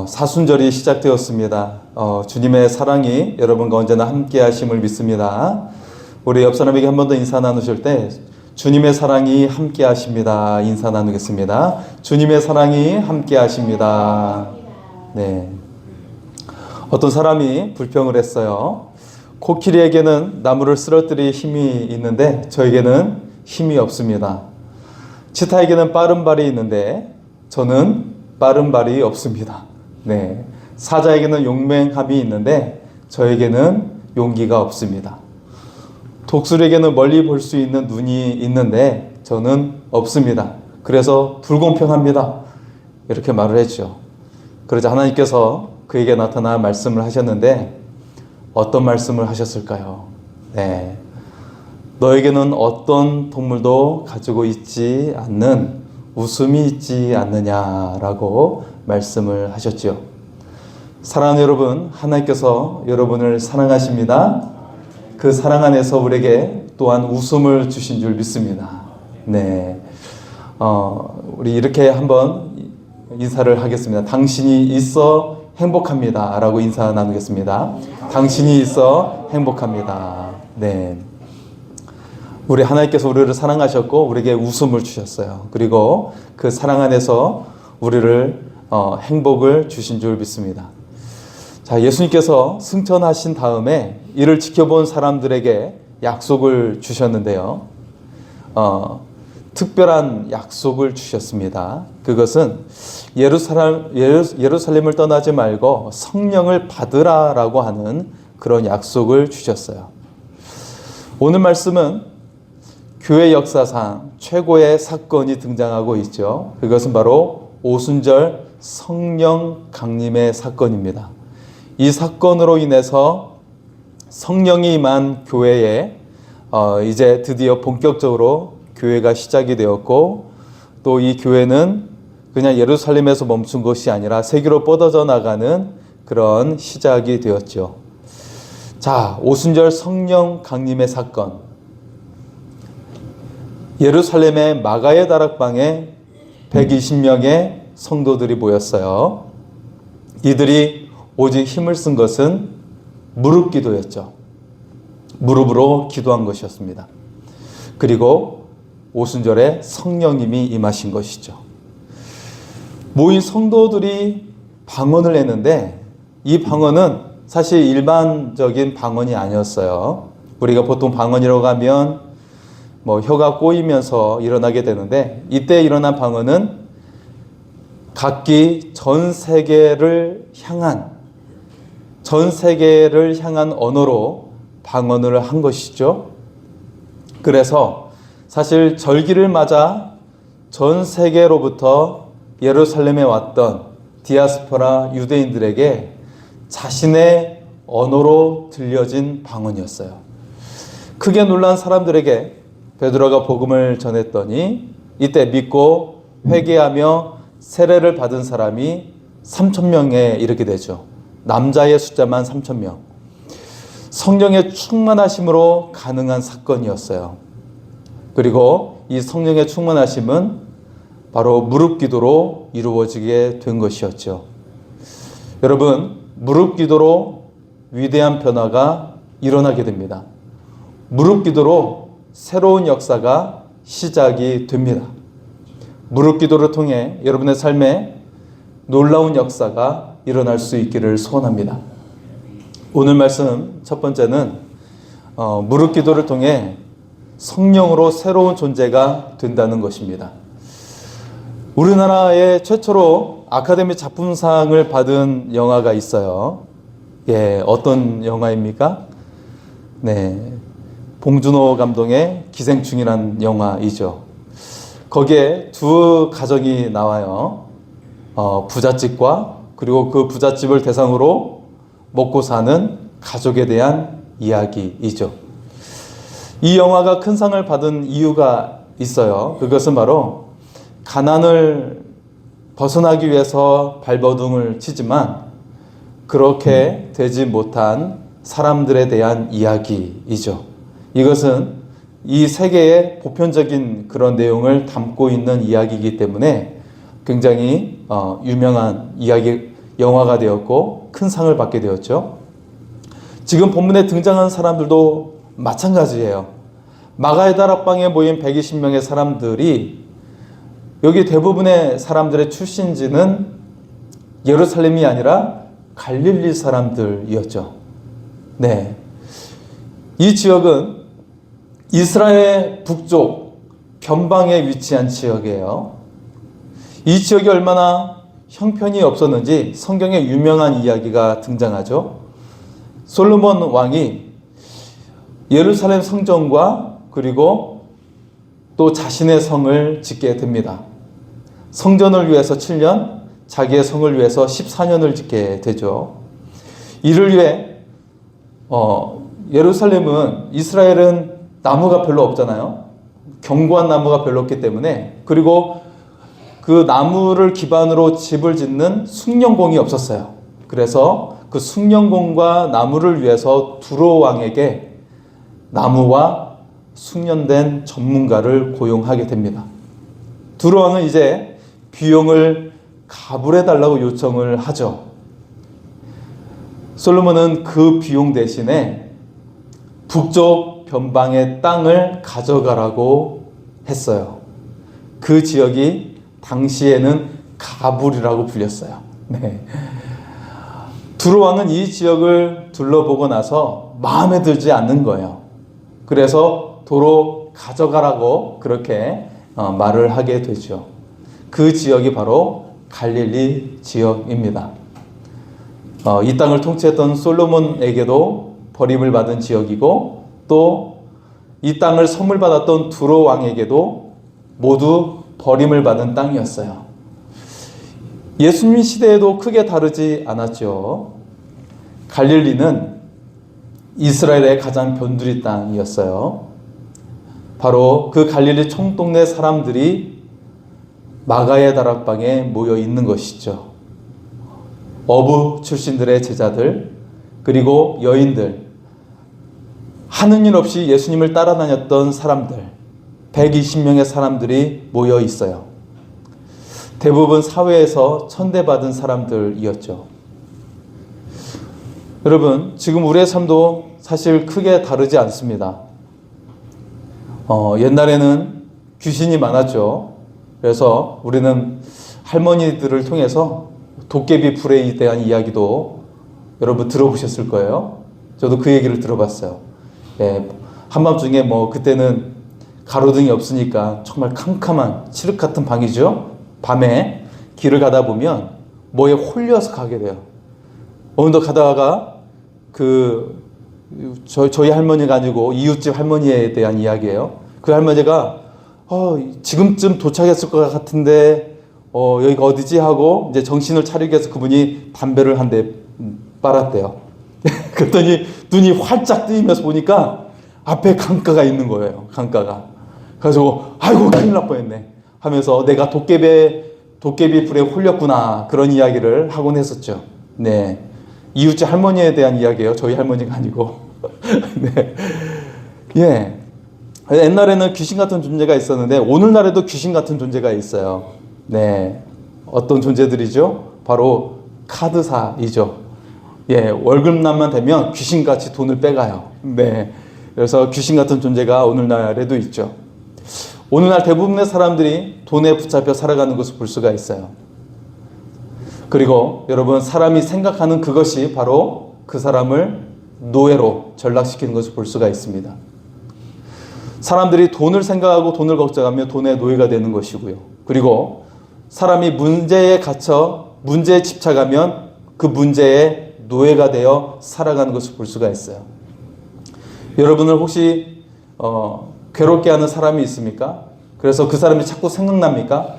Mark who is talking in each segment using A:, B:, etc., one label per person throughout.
A: 사순절이 시작되었습니다. 주님의 사랑이 여러분과 언제나 함께 하심을 믿습니다. 우리 옆 사람에게 한 번 더 인사 나누실 때 주님의 사랑이 함께 하십니다. 인사 나누겠습니다. 주님의 사랑이 함께 하십니다. 네. 어떤 사람이 불평을 했어요. 코끼리에게는 나무를 쓰러뜨릴 힘이 있는데 저에게는 힘이 없습니다. 치타에게는 빠른 발이 있는데 저는 빠른 발이 없습니다. 네. 사자에게는 용맹함이 있는데 저에게는 용기가 없습니다. 독수리에게는 멀리 볼 수 있는 눈이 있는데 저는 없습니다. 그래서 불공평합니다. 이렇게 말을 했죠. 그러자 하나님께서 그에게 나타나 말씀을 하셨는데 어떤 말씀을 하셨을까요? 네. 너에게는 어떤 동물도 가지고 있지 않는 웃음이 있지 않느냐라고 말씀을 하셨죠. 사랑하는 여러분, 하나님께서 여러분을 사랑하십니다. 그 사랑 안에서 우리에게 또한 웃음을 주신 줄 믿습니다. 네. 우리 이렇게 한번 인사를 하겠습니다. 당신이 있어 행복합니다. 라고 인사 나누겠습니다. 당신이 있어 행복합니다. 네. 우리 하나님께서 우리를 사랑하셨고 우리에게 웃음을 주셨어요. 그리고 그 사랑 안에서 우리를 행복을 주신 줄 믿습니다. 자, 예수님께서 승천하신 다음에 이를 지켜본 사람들에게 약속을 주셨는데요. 특별한 약속을 주셨습니다. 그것은 예루살렘을 떠나지 말고 성령을 받으라라고 하는 그런 약속을 주셨어요. 오늘 말씀은 교회 역사상 최고의 사건이 등장하고 있죠. 그것은 바로 오순절 성령 강림의 사건입니다. 이 사건으로 인해서 성령이 임한 교회에 이제 드디어 본격적으로 교회가 시작이 되었고 또 이 교회는 그냥 예루살렘에서 멈춘 것이 아니라 세계로 뻗어져 나가는 그런 시작이 되었죠. 자, 오순절 성령 강림의 사건. 예루살렘의 마가의 다락방에 120명의 성도들이 모였어요. 이들이 오직 힘을 쓴 것은 무릎 기도였죠. 무릎으로 기도한 것이었습니다. 그리고 오순절에 성령님이 임하신 것이죠. 모인 성도들이 방언을 했는데 이 방언은 사실 일반적인 방언이 아니었어요. 우리가 보통 방언이라고 하면 혀가 꼬이면서 일어나게 되는데 이때 일어난 방언은 각기 전 세계를 향한 언어로 방언을 한 것이죠. 그래서 사실 절기를 맞아 전 세계로부터 예루살렘에 왔던 디아스포라 유대인들에게 자신의 언어로 들려진 방언이었어요. 크게 놀란 사람들에게 베드로가 복음을 전했더니 이때 믿고 회개하며 세례를 받은 사람이 3,000명에 이르게 되죠. 남자의 숫자만 3,000명. 성령의 충만하심으로 가능한 사건이었어요. 그리고 이 성령의 충만하심은 바로 무릎 기도로 이루어지게 된 것이었죠. 여러분, 무릎 기도로 위대한 변화가 일어나게 됩니다. 무릎 기도로 새로운 역사가 시작이 됩니다. 무릎 기도를 통해 여러분의 삶에 놀라운 역사가 일어날 수 있기를 소원합니다. 오늘 말씀 첫 번째는 무릎 기도를 통해 성령으로 새로운 존재가 된다는 것입니다. 우리나라에 최초로 아카데미 작품상을 받은 영화가 있어요. 어떤 영화입니까? 네, 봉준호 감독의 기생충이라는 영화이죠. 거기에 두 가정이 나와요. 부잣집과 그리고 그 부잣집을 대상으로 먹고 사는 가족에 대한 이야기이죠. 이 영화가 큰 상을 받은 이유가 있어요. 그것은 바로 가난을 벗어나기 위해서 발버둥을 치지만 그렇게 되지 못한 사람들에 대한 이야기이죠. 이것은 이 세계의 보편적인 그런 내용을 담고 있는 이야기이기 때문에 굉장히 유명한 이야기 영화가 되었고 큰 상을 받게 되었죠. 지금 본문에 등장한 사람들도 마찬가지예요. 마가의 다락방에 모인 120명의 사람들이 여기 대부분의 사람들의 출신지는 예루살렘이 아니라 갈릴리 사람들이었죠. 네. 이 지역은 이스라엘 북쪽 변방에 위치한 지역이에요. 이 지역이 얼마나 형편이 없었는지 성경에 유명한 이야기가 등장하죠. 솔로몬 왕이 예루살렘 성전과 그리고 또 자신의 성을 짓게 됩니다. 성전을 위해서 7년, 자기의 성을 위해서 14년을 짓게 되죠. 이를 위해 예루살렘은 이스라엘은 나무가 별로 없잖아요. 견고한 나무가 별로 없기 때문에, 그리고 그 나무를 기반으로 집을 짓는 숭늉공이 없었어요. 그래서 그 숭늉공과 나무를 위해서 두로 왕에게 나무와 숙련된 전문가를 고용하게 됩니다. 두로 왕은 이제 비용을 가불해 달라고 요청을 하죠. 솔로몬은 그 비용 대신에 북쪽 변방의 땅을 가져가라고 했어요. 그 지역이 당시에는 가불이라고 불렸어요. 네. 두로 왕은 이 지역을 둘러보고 나서 마음에 들지 않는 거예요. 그래서 도로 가져가라고 그렇게 말을 하게 되죠. 그 지역이 바로 갈릴리 지역입니다. 이 땅을 통치했던 솔로몬에게도 버림을 받은 지역이고, 또 이 땅을 선물 받았던 두로 왕에게도 모두 버림을 받은 땅이었어요. 예수님 시대에도 크게 다르지 않았죠. 갈릴리는 이스라엘의 가장 변두리 땅이었어요. 바로 그 갈릴리 총동네 사람들이 마가의 다락방에 모여 있는 것이죠. 어부 출신들의 제자들, 그리고 여인들, 하는 일 없이 예수님을 따라다녔던 사람들, 120명의 사람들이 모여 있어요. 대부분 사회에서 천대받은 사람들이었죠. 여러분, 지금 우리의 삶도 사실 크게 다르지 않습니다. 옛날에는 귀신이 많았죠. 그래서 우리는 할머니들을 통해서 도깨비 불에 대한 이야기도 여러분 들어보셨을 거예요. 저도 그 얘기를 들어봤어요. 예, 한밤중에 그때는 가로등이 없으니까 정말 캄캄한 칠흑 같은 방이죠. 밤에 길을 가다 보면 뭐에 홀려서 가게 돼요. 어느 날 가다가 저희 할머니가 아니고 이웃집 할머니에 대한 이야기예요. 그 할머니가 지금쯤 도착했을 것 같은데 여기가 어디지 하고 이제 정신을 차리기 위해서 그분이 담배를 한 대 빨았대요. 그랬더니 눈이 활짝 뜨이면서 보니까 앞에 강가가 있는 거예요. 강가가. 그래서 아이고 큰일 날 뻔했네 하면서 내가 도깨비 불에 홀렸구나, 그런 이야기를 하곤 했었죠. 네, 이웃집 할머니에 대한 이야기예요. 저희 할머니가 아니고. 네. 예. 옛날에는 귀신 같은 존재가 있었는데 오늘날에도 귀신 같은 존재가 있어요. 네. 어떤 존재들이죠? 바로 카드사이죠. 예, 월급날만 되면 귀신같이 돈을 빼가요. 네. 그래서 귀신 같은 존재가 오늘날에도 있죠. 오늘날 대부분의 사람들이 돈에 붙잡혀 살아가는 것을 볼 수가 있어요. 그리고 여러분, 사람이 생각하는 그것이 바로 그 사람을 노예로 전락시키는 것을 볼 수가 있습니다. 사람들이 돈을 생각하고 돈을 걱정하며 돈의 노예가 되는 것이고요. 그리고 사람이 문제에 집착하면 그 문제에 노예가 되어 살아가는 것을 볼 수가 있어요. 여러분을 혹시 괴롭게 하는 사람이 있습니까? 그래서 그 사람이 자꾸 생각납니까?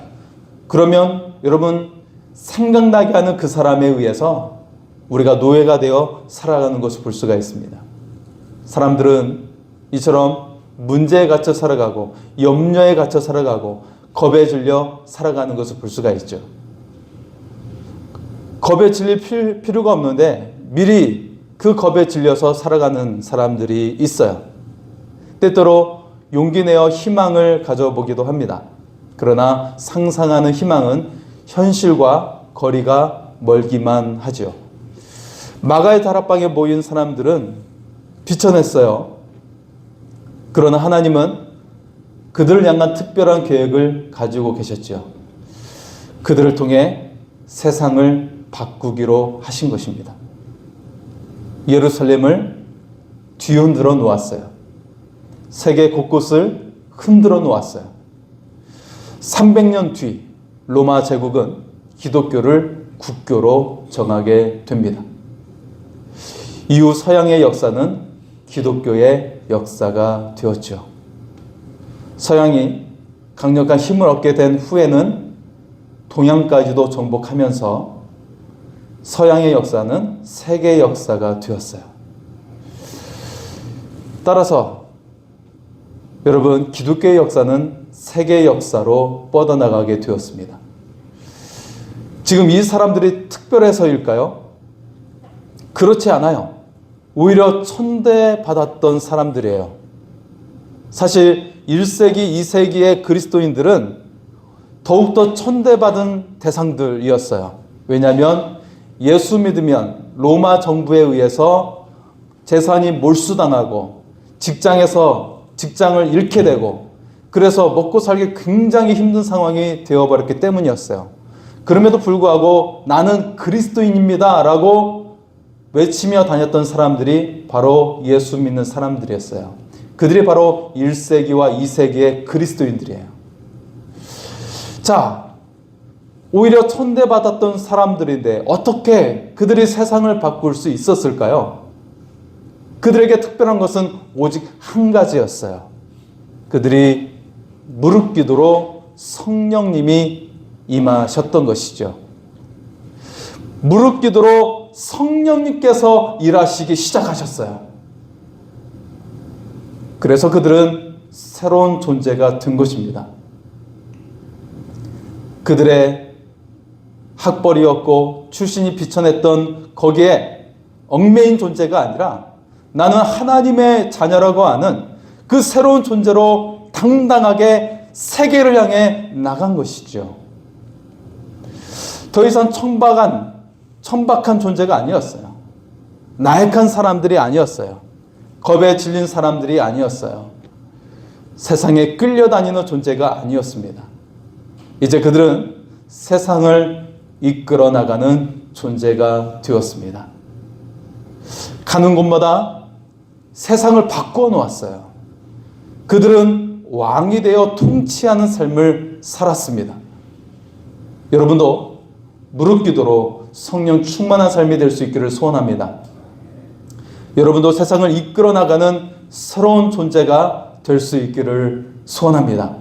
A: 그러면 여러분, 생각나게 하는 그 사람에 의해서 우리가 노예가 되어 살아가는 것을 볼 수가 있습니다. 사람들은 이처럼 문제에 갇혀 살아가고 염려에 갇혀 살아가고 겁에 질려 살아가는 것을 볼 수가 있죠. 겁에 질릴 필요가 없는데 미리 그 겁에 질려서 살아가는 사람들이 있어요. 때때로 용기 내어 희망을 가져보기도 합니다. 그러나 상상하는 희망은 현실과 거리가 멀기만 하죠. 마가의 다락방에 모인 사람들은 비춰냈어요. 그러나 하나님은 그들을 향한 특별한 계획을 가지고 계셨죠. 그들을 통해 세상을 바꾸기로 하신 것입니다. 예루살렘을 뒤흔들어 놓았어요. 세계 곳곳을 흔들어 놓았어요. 300년 뒤 로마 제국은 기독교를 국교로 정하게 됩니다. 이후 서양의 역사는 기독교의 역사가 되었죠. 서양이 강력한 힘을 얻게 된 후에는 동양까지도 정복하면서 서양의 역사는 세계 역사가 되었어요. 따라서 여러분, 기독교의 역사는 세계 역사로 뻗어나가게 되었습니다. 지금 이 사람들이 특별해서일까요? 그렇지 않아요. 오히려 천대받았던 사람들이에요. 사실 1세기, 2세기의 그리스도인들은 더욱더 천대받은 대상들이었어요. 왜냐하면 예수 믿으면 로마 정부에 의해서 재산이 몰수당하고 직장을 잃게 되고 그래서 먹고 살기 굉장히 힘든 상황이 되어버렸기 때문이었어요. 그럼에도 불구하고 나는 그리스도인입니다 라고 외치며 다녔던 사람들이 바로 예수 믿는 사람들이었어요. 그들이 바로 1세기와 2세기의 그리스도인들이에요. 자, 오히려 천대받았던 사람들인데 어떻게 그들이 세상을 바꿀 수 있었을까요? 그들에게 특별한 것은 오직 한 가지였어요. 그들이 무릎 기도로 성령님이 임하셨던 것이죠. 무릎 기도로 성령님께서 일하시기 시작하셨어요. 그래서 그들은 새로운 존재가 된 것입니다. 그들의 학벌이었고 출신이 비천했던 거기에 얽매인 존재가 아니라 나는 하나님의 자녀라고 하는 그 새로운 존재로 당당하게 세계를 향해 나간 것이죠. 더 이상 천박한 존재가 아니었어요. 나약한 사람들이 아니었어요. 겁에 질린 사람들이 아니었어요. 세상에 끌려다니는 존재가 아니었습니다. 이제 그들은 세상을 이끌어 나가는 존재가 되었습니다. 가는 곳마다 세상을 바꾸어 놓았어요. 그들은 왕이 되어 통치하는 삶을 살았습니다. 여러분도 무릎 기도로 성령 충만한 삶이 될 수 있기를 소원합니다. 여러분도 세상을 이끌어 나가는 새로운 존재가 될 수 있기를 소원합니다.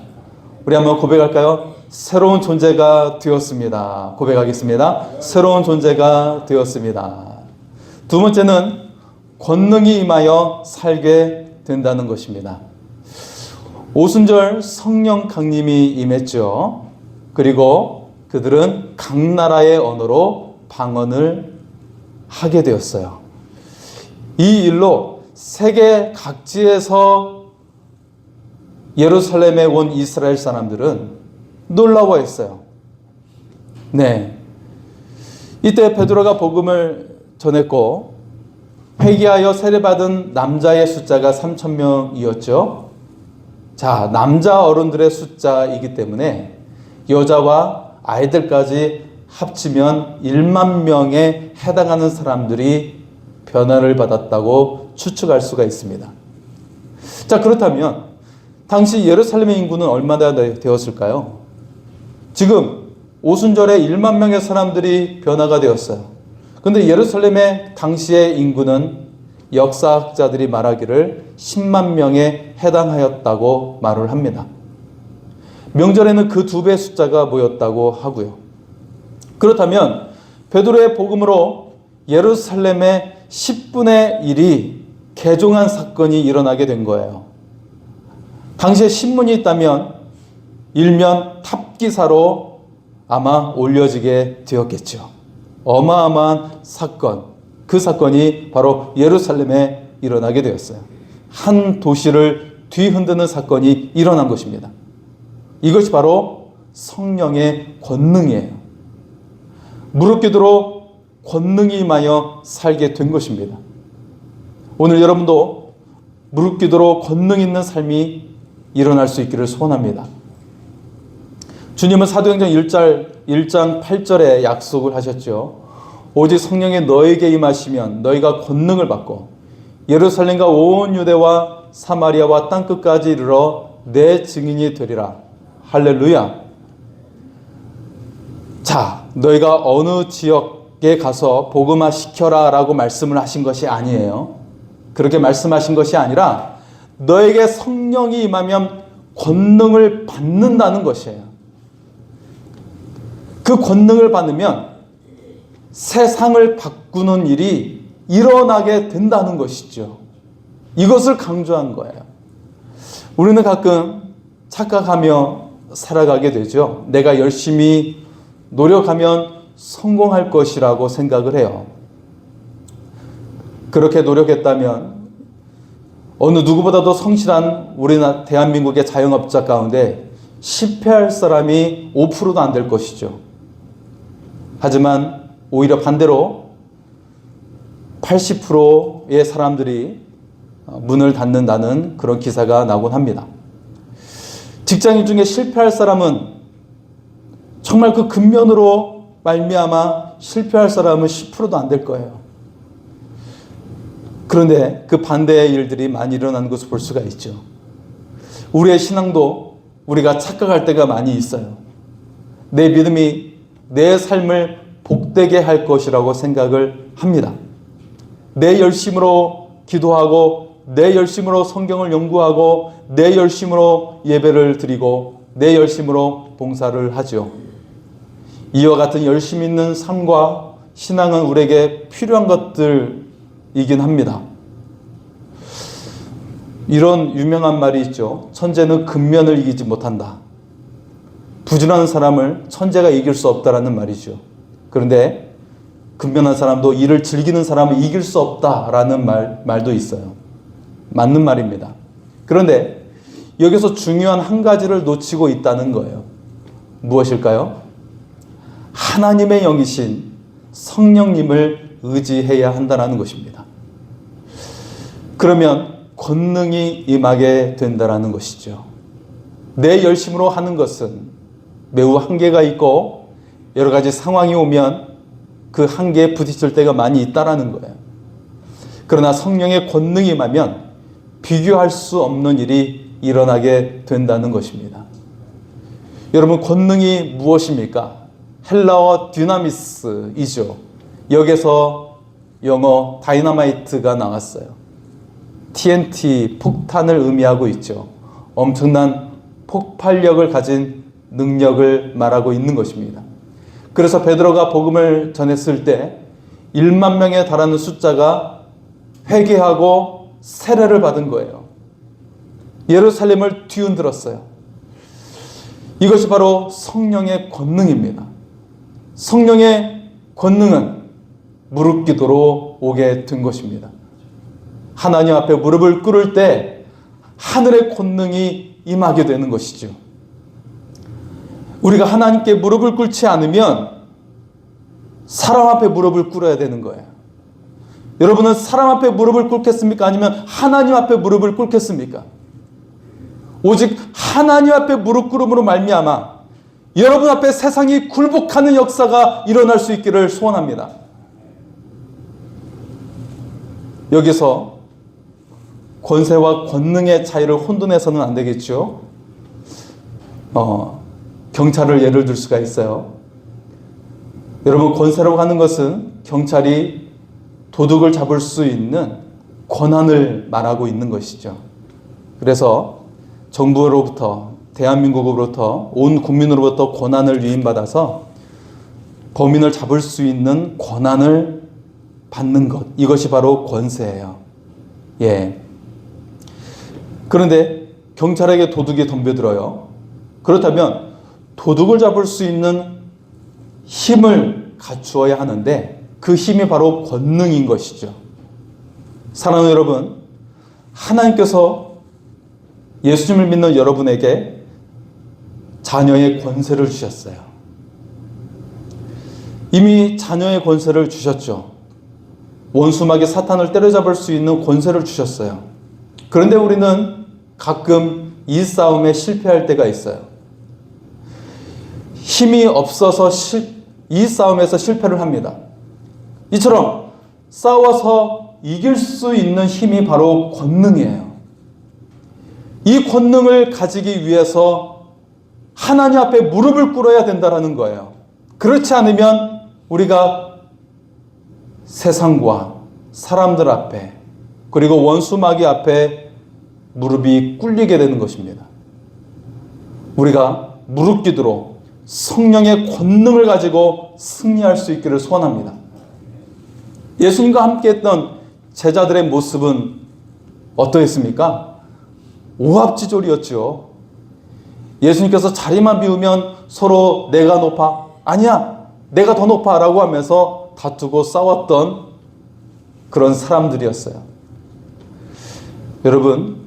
A: 우리 한번 고백할까요? 새로운 존재가 되었습니다. 고백하겠습니다. 새로운 존재가 되었습니다. 두 번째는 권능이 임하여 살게 된다는 것입니다. 오순절 성령 강림이 임했죠. 그리고 그들은 각 나라의 언어로 방언을 하게 되었어요. 이 일로 세계 각지에서 예루살렘에 온 이스라엘 사람들은 놀라워했어요. 네, 이때 베드로가 복음을 전했고 회개하여 세례받은 남자의 숫자가 3,000명이었죠. 자, 남자 어른들의 숫자이기 때문에 여자와 아이들까지 합치면 1만 명에 해당하는 사람들이 변화를 받았다고 추측할 수가 있습니다. 자, 그렇다면 당시 예루살렘의 인구는 얼마나 되었을까요? 지금 오순절에 1만 명의 사람들이 변화가 되었어요. 그런데 예루살렘의 당시의 인구는 역사학자들이 말하기를 10만 명에 해당하였다고 말을 합니다. 명절에는 그 2배의 숫자가 모였다고 하고요. 그렇다면 베드로의 복음으로 예루살렘의 10분의 1이 개종한 사건이 일어나게 된 거예요. 당시에 신문이 있다면 일면 탑기사로 아마 올려지게 되었겠죠. 어마어마한 사건, 그 사건이 바로 예루살렘에 일어나게 되었어요. 한 도시를 뒤흔드는 사건이 일어난 것입니다. 이것이 바로 성령의 권능이에요. 무릎 꿇도록 권능이 임하여 살게 된 것입니다. 오늘 여러분도 무릎 꿇도록 권능 있는 삶이 일어날 수 있기를 소원합니다. 주님은 사도행전 1장 8절에 약속을 하셨죠. 오직 성령이 너에게 임하시면 너희가 권능을 받고 예루살렘과 온 유대와 사마리아와 땅끝까지 이르러 내 증인이 되리라. 할렐루야. 자, 너희가 어느 지역에 가서 복음화 시켜라 라고 말씀을 하신 것이 아니에요. 그렇게 말씀하신 것이 아니라 너에게 성령이 임하면 권능을 받는다는 것이에요. 그 권능을 받으면 세상을 바꾸는 일이 일어나게 된다는 것이죠. 이것을 강조한 거예요. 우리는 가끔 착각하며 살아가게 되죠. 내가 열심히 노력하면 성공할 것이라고 생각을 해요. 그렇게 노력했다면 어느 누구보다도 성실한 우리나라 대한민국의 자영업자 가운데 실패할 사람이 5%도 안 될 것이죠. 하지만 오히려 반대로 80%의 사람들이 문을 닫는다는 그런 기사가 나곤 합니다. 직장인 중에 실패할 사람은 정말 그 근면으로 말미암아 실패할 사람은 10%도 안 될 거예요. 그런데 그 반대의 일들이 많이 일어나는 것을 볼 수가 있죠. 우리의 신앙도 우리가 착각할 때가 많이 있어요. 내 믿음이 내 삶을 복되게 할 것이라고 생각을 합니다. 내 열심으로 기도하고 내 열심으로 성경을 연구하고 내 열심으로 예배를 드리고 내 열심으로 봉사를 하죠. 이와 같은 열심 있는 삶과 신앙은 우리에게 필요한 것들이긴 합니다. 이런 유명한 말이 있죠. 천재는 근면을 이기지 못한다. 부지런한 사람을 천재가 이길 수 없다라는 말이죠. 그런데 근면한 사람도 일을 즐기는 사람을 이길 수 없다라는 말도 있어요. 맞는 말입니다. 그런데 여기서 중요한 한 가지를 놓치고 있다는 거예요. 무엇일까요? 하나님의 영이신 성령님을 의지해야 한다는 것입니다. 그러면 권능이 임하게 된다는 것이죠. 내 열심으로 하는 것은 매우 한계가 있고 여러 가지 상황이 오면 그 한계에 부딪힐 때가 많이 있다는 거예요. 그러나 성령의 권능이 임하면 비교할 수 없는 일이 일어나게 된다는 것입니다. 여러분, 권능이 무엇입니까? 헬라어 dynamis이죠. 여기서 영어 다이너마이트가 나왔어요. TNT, 폭탄을 의미하고 있죠. 엄청난 폭발력을 가진 능력을 말하고 있는 것입니다. 그래서 베드로가 복음을 전했을 때 1만 명에 달하는 숫자가 회개하고 세례를 받은 거예요. 예루살렘을 뒤흔들었어요. 이것이 바로 성령의 권능입니다. 성령의 권능은 무릎 기도로 오게 된 것입니다. 하나님 앞에 무릎을 꿇을 때 하늘의 권능이 임하게 되는 것이죠. 우리가 하나님께 무릎을 꿇지 않으면 사람 앞에 무릎을 꿇어야 되는 거예요. 여러분은 사람 앞에 무릎을 꿇겠습니까? 아니면 하나님 앞에 무릎을 꿇겠습니까? 오직 하나님 앞에 무릎 꿇음으로 말미암아 여러분 앞에 세상이 굴복하는 역사가 일어날 수 있기를 소원합니다. 여기서 권세와 권능의 차이를 혼돈해서는 안 되겠죠. 경찰을 예를 들 수가 있어요. 여러분, 권세라고 하는 것은 경찰이 도둑을 잡을 수 있는 권한을 말하고 있는 것이죠. 그래서 정부로부터, 대한민국으로부터, 온 국민으로부터 권한을 위임받아서 범인을 잡을 수 있는 권한을 받는 것, 이것이 바로 권세예요. 예. 그런데 경찰에게 도둑이 덤벼들어요. 그렇다면 도둑을 잡을 수 있는 힘을 갖추어야 하는데 그 힘이 바로 권능인 것이죠. 사랑하는 여러분, 하나님께서 예수님을 믿는 여러분에게 자녀의 권세를 주셨어요. 이미 자녀의 권세를 주셨죠. 원수마귀 사탄을 때려잡을 수 있는 권세를 주셨어요. 그런데 우리는 가끔 이 싸움에 실패할 때가 있어요. 힘이 없어서 이 싸움에서 실패를 합니다. 이처럼 싸워서 이길 수 있는 힘이 바로 권능이에요. 이 권능을 가지기 위해서 하나님 앞에 무릎을 꿇어야 된다는 거예요. 그렇지 않으면 우리가 세상과 사람들 앞에 그리고 원수 마귀 앞에 무릎이 꿇리게 되는 것입니다. 우리가 무릎 기도로 성령의 권능을 가지고 승리할 수 있기를 소원합니다. 예수님과 함께 했던 제자들의 모습은 어떠했습니까? 오합지졸이었죠. 예수님께서 자리만 비우면 서로 내가 높아, 아니야 내가 더 높아 라고 하면서 다투고 싸웠던 그런 사람들이었어요. 여러분,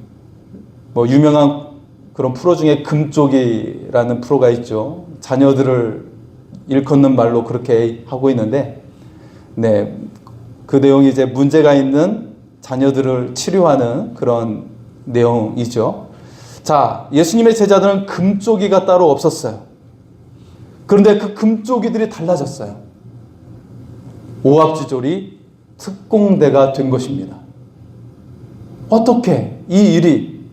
A: 유명한 그런 프로 중에 금쪽이라는 프로가 있죠. 자녀들을 일컫는 말로 그렇게 하고 있는데, 네, 그 내용이 이제 문제가 있는 자녀들을 치료하는 그런 내용이죠. 자, 예수님의 제자들은 금쪽이가 따로 없었어요. 그런데 그 금쪽이들이 달라졌어요. 오합지졸이 특공대가 된 것입니다. 어떻게 이 일이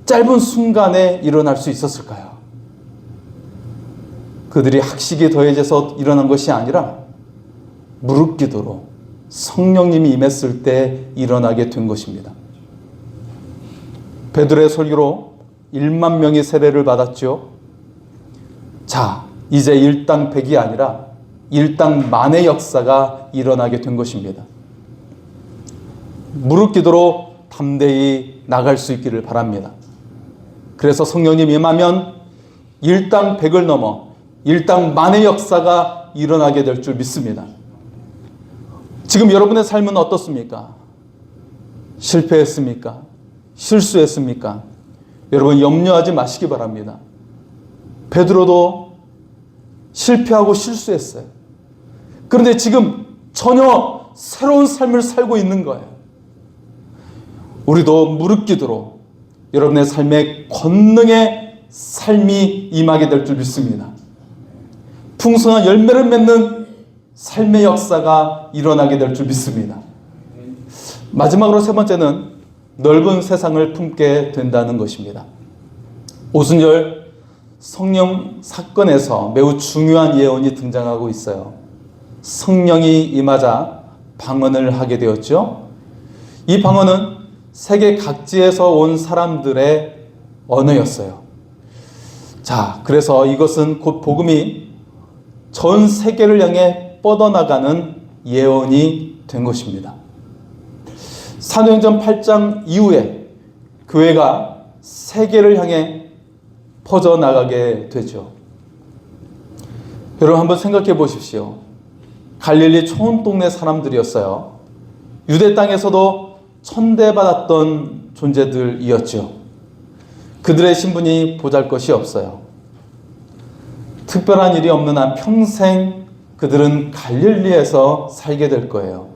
A: 짧은 순간에 일어날 수 있었을까요? 그들이 학식이 더해져서 일어난 것이 아니라 무릎 기도로 성령님이 임했을 때 일어나게 된 것입니다. 베드로의 설교로 1만 명이 세례를 받았죠. 자, 이제 일당백이 아니라 일당만의 역사가 일어나게 된 것입니다. 무릎 기도로 담대히 나갈 수 있기를 바랍니다. 그래서 성령님 임하면 일당백을 넘어 일당만의 역사가 일어나게 될 줄 믿습니다. 지금 여러분의 삶은 어떻습니까? 실패했습니까? 실수했습니까? 여러분 염려하지 마시기 바랍니다. 베드로도 실패하고 실수했어요. 그런데 지금 전혀 새로운 삶을 살고 있는 거예요. 우리도 무릎 기도로 여러분의 삶에 권능의 삶이 임하게 될 줄 믿습니다. 풍성한 열매를 맺는 삶의 역사가 일어나게 될 줄 믿습니다. 마지막으로 세 번째는 넓은 세상을 품게 된다는 것입니다. 오순절 성령 사건에서 매우 중요한 예언이 등장하고 있어요. 성령이 임하자 방언을 하게 되었죠. 이 방언은 세계 각지에서 온 사람들의 언어였어요. 자, 그래서 이것은 곧 복음이 전 세계를 향해 뻗어나가는 예언이 된 것입니다. 사도행전 8장 이후에 교회가 세계를 향해 퍼져나가게 되죠. 여러분 한번 생각해 보십시오. 갈릴리 촌동네 사람들이었어요. 유대 땅에서도 천대받았던 존재들이었죠. 그들의 신분이 보잘것이 없어요. 특별한 일이 없는 한 평생 그들은 갈릴리에서 살게 될 거예요.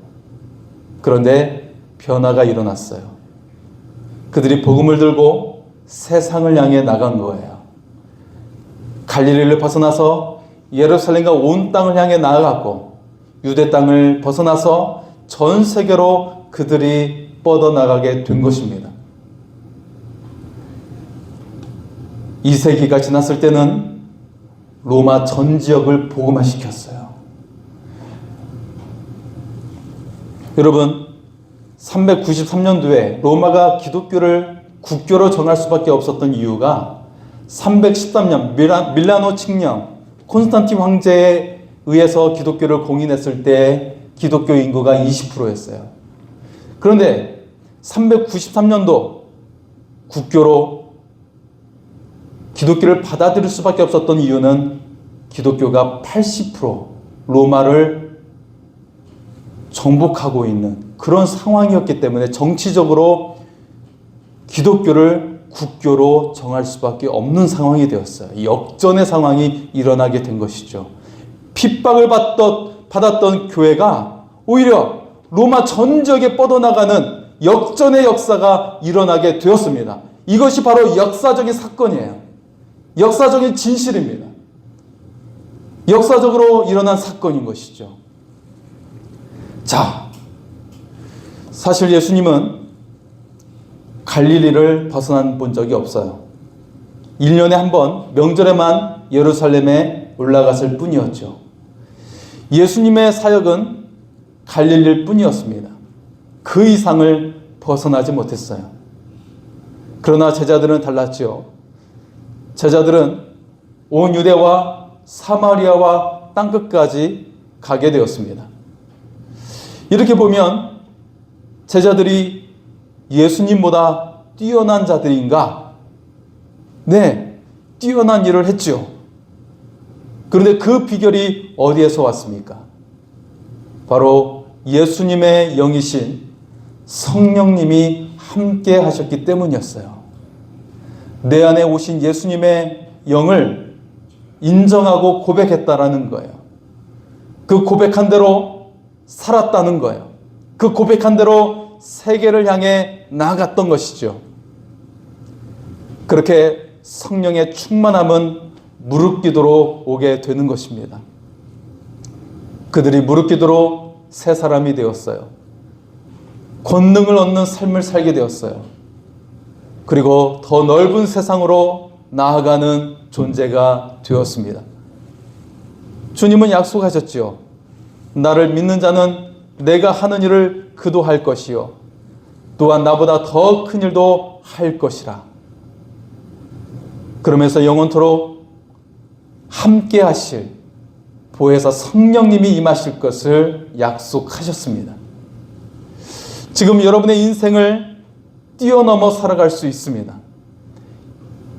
A: 그런데 변화가 일어났어요. 그들이 복음을 들고 세상을 향해 나간 거예요. 갈릴리를 벗어나서 예루살렘과 온 땅을 향해 나아갔고, 유대 땅을 벗어나서 전 세계로 그들이 뻗어나가게 된 것입니다. 2세기가 지났을 때는 로마 전 지역을 복음화시켰어요. 여러분, 393년도에 로마가 기독교를 국교로 정할 수밖에 없었던 이유가 313년 밀라노 칙령 콘스탄틴 황제에 의해서 기독교를 공인했을 때 기독교 인구가 20%였어요. 그런데 393년도 국교로 기독교를 받아들일 수밖에 없었던 이유는 기독교가 80% 로마를 정복하고 있는 그런 상황이었기 때문에 정치적으로 기독교를 국교로 정할 수밖에 없는 상황이 되었어요. 역전의 상황이 일어나게 된 것이죠. 핍박을 받았던 교회가 오히려 로마 전 지역에 뻗어나가는 역전의 역사가 일어나게 되었습니다. 이것이 바로 역사적인 사건이에요. 역사적인 진실입니다. 역사적으로 일어난 사건인 것이죠. 자, 사실 예수님은 갈릴리를 벗어난 본 적이 없어요. 1년에 한 번 명절에만 예루살렘에 올라갔을 뿐이었죠. 예수님의 사역은 갈릴리일 뿐이었습니다. 그 이상을 벗어나지 못했어요. 그러나 제자들은 달랐죠. 제자들은 온 유대와 사마리아와 땅끝까지 가게 되었습니다. 이렇게 보면 제자들이 예수님보다 뛰어난 자들인가? 네, 뛰어난 일을 했죠. 그런데 그 비결이 어디에서 왔습니까? 바로 예수님의 영이신 성령님이 함께 하셨기 때문이었어요. 내 안에 오신 예수님의 영을 인정하고 고백했다라는 거예요. 그 고백한 대로 살았다는 거예요. 그 고백한 대로 세계를 향해 나아갔던 것이죠. 그렇게 성령의 충만함은 무릎 기도로 오게 되는 것입니다. 그들이 무릎 기도로 새 사람이 되었어요. 권능을 얻는 삶을 살게 되었어요. 그리고 더 넓은 세상으로 나아가는 존재가 되었습니다. 주님은 약속하셨지요. 나를 믿는 자는 내가 하는 일을 그도 할 것이요 또한 나보다 더 큰 일도 할 것이라. 그러면서 영원토록 함께 하실 보혜사 성령님이 임하실 것을 약속하셨습니다. 지금 여러분의 인생을 뛰어넘어 살아갈 수 있습니다.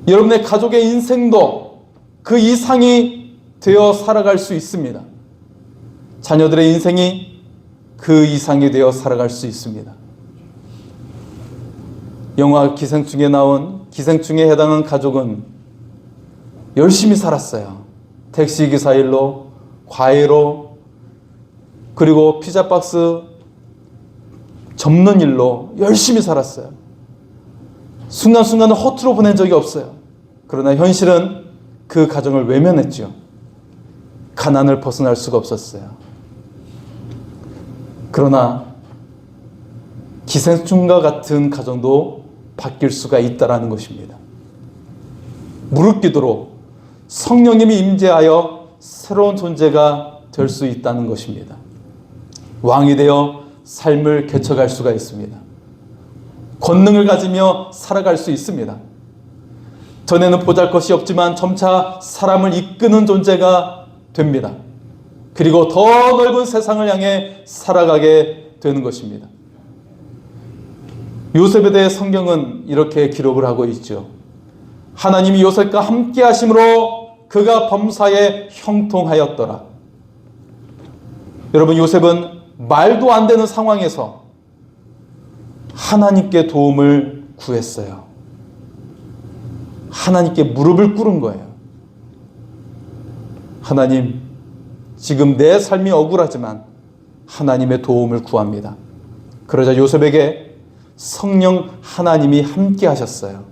A: 여러분의 가족의 인생도 그 이상이 되어 살아갈 수 있습니다. 자녀들의 인생이 그 이상이 되어 살아갈 수 있습니다. 영화 기생충에 나온 기생충에 해당한 가족은 열심히 살았어요. 택시기사 일로, 과외로, 그리고 피자박스 접는 일로 열심히 살았어요. 순간순간을 허투루 보낸 적이 없어요. 그러나 현실은 그 가정을 외면했죠. 가난을 벗어날 수가 없었어요. 그러나 기생충과 같은 가정도 바뀔 수가 있다는 것입니다. 무릎 기도로 성령님이 임재하여 새로운 존재가 될 수 있다는 것입니다. 왕이 되어 삶을 개척할 수가 있습니다. 권능을 가지며 살아갈 수 있습니다. 전에는 보잘것이 없지만 점차 사람을 이끄는 존재가 됩니다. 그리고 더 넓은 세상을 향해 살아가게 되는 것입니다. 요셉에 대해 성경은 이렇게 기록을 하고 있죠. 하나님이 요셉과 함께 하심으로 그가 범사에 형통하였더라. 여러분, 요셉은 말도 안 되는 상황에서 하나님께 도움을 구했어요. 하나님께 무릎을 꿇은 거예요. 하나님, 지금 내 삶이 억울하지만 하나님의 도움을 구합니다. 그러자 요셉에게 성령 하나님이 함께 하셨어요.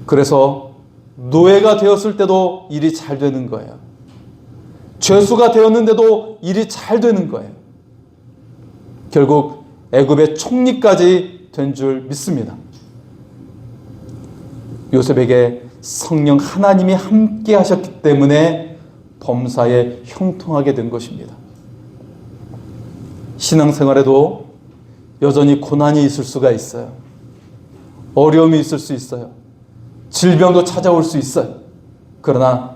A: 그래서 노예가 되었을 때도 일이 잘 되는 거예요. 죄수가 되었는데도 일이 잘 되는 거예요. 결국 애굽의 총리까지 된 줄 믿습니다. 요셉에게 성령 하나님이 함께 하셨기 때문에 범사에 형통하게 된 것입니다. 신앙생활에도 여전히 고난이 있을 수가 있어요. 어려움이 있을 수 있어요. 질병도 찾아올 수 있어요. 그러나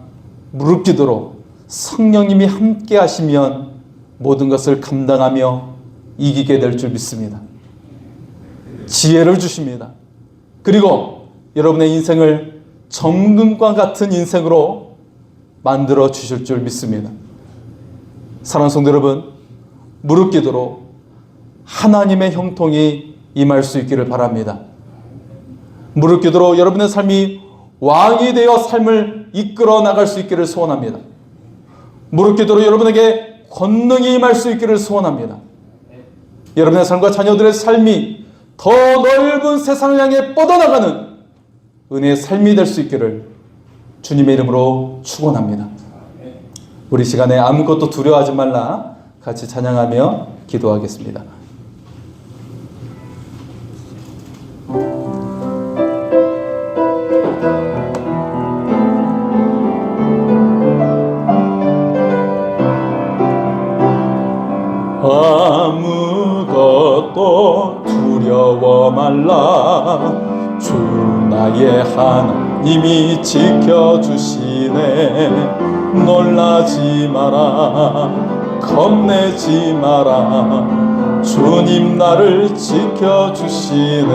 A: 무릎 기도로 성령님이 함께 하시면 모든 것을 감당하며 이기게 될 줄 믿습니다. 지혜를 주십니다. 그리고 여러분의 인생을 정금과 같은 인생으로 만들어 주실 줄 믿습니다. 사랑하는 성도 여러분, 무릎 기도로 하나님의 형통이 임할 수 있기를 바랍니다. 무릎 기도로 여러분의 삶이 왕이 되어 삶을 이끌어 나갈 수 있기를 소원합니다. 무릎 기도로 여러분에게 권능이 임할 수 있기를 소원합니다. 여러분의 삶과 자녀들의 삶이 더 넓은 세상을 향해 뻗어나가는 은혜의 삶이 될 수 있기를 주님의 이름으로 축원합니다. 우리 시간에 아무것도 두려워하지 말라 같이 찬양하며 기도하겠습니다. 아무것도 두려워 말라. 주 나의 하나님이 지켜주시네. 놀라지 마라. 겁내지 마라. 주님 나를 지켜주시네.